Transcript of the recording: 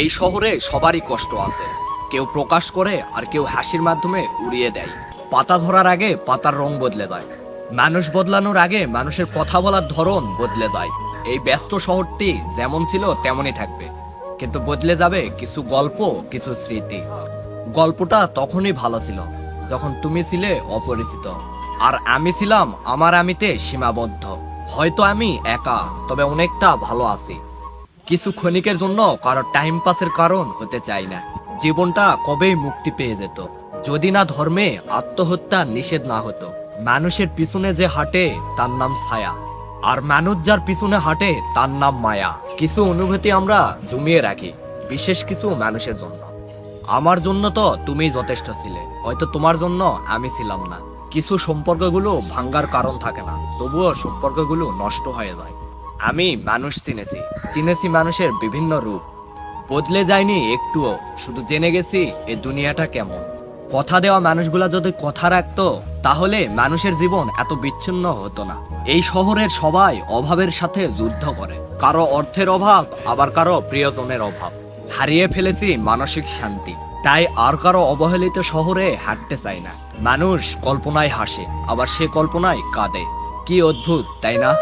এই শহরে সবারই কষ্ট আছে, কেউ প্রকাশ করে আর কেউ হাসির মাধ্যমে উড়িয়ে দেয়। পাতা ধরার আগে পাতার রং বদলে যায়, মানুষ বদলানোর আগে মানুষের কথা বলার ধরন বদলে যায়। এই ব্যস্ত শহরটি যেমন ছিল তেমনই থাকবে, কিন্তু বদলে যাবে কিছু গল্প, কিছু স্মৃতি। গল্পটা তখনই ভালো ছিল যখন তুমি ছিলে অপরিচিত, আর আমি ছিলাম আমার আমিতে সীমাবদ্ধ। হয়তো আমি একা, তবে অনেকটা ভালো আছি। কিছু ক্ষণিকের জন্য কারো টাইম পাসের কারণ হতে চাই না। জীবনটা কবেই মুক্তি পেয়ে যেত যদি না ধর্মে আত্মহত্যা নিষেধ না হতো। মানুষের পিছনে যে হাঁটে তার নাম ছায়া, আর মানুষ যার পিছনে হাঁটে তার নাম মায়া। কিছু অনুভূতি আমরা জমিয়ে রাখি বিশেষ কিছু মানুষের জন্য। আমার জন্য তো তুমি যথেষ্ট ছিলে, হয়তো তোমার জন্য আমি ছিলাম না। কিছু সম্পর্কগুলো ভাঙ্গার কারণ থাকে না, তবুও সম্পর্কগুলো নষ্ট হয়ে যায়। আমি মানুষ চিনেছি, চিনেছি মানুষের বিভিন্ন রূপ। বদলে যায়নি একটুও, শুধু জেনে গেছি এই দুনিয়াটা কেমন। কথা দেওয়া মানুষগুলা যদি কথা রাখতো, তাহলে মানুষের জীবন এত বিচ্ছিন্ন হতো না। এই শহরের সবাই অভাবের সাথে যুদ্ধ করে, কারো অর্থের অভাব, আবার কারো প্রিয়জনের অভাব। হারিয়ে ফেলেছি মানসিক শান্তি, তাই আর কারো অবহেলিত শহরে হাঁটতে চাই না। মানুষ কল্পনায় হাসে, আবার সে কল্পনায় কাঁদে। কি অদ্ভুত, তাই না?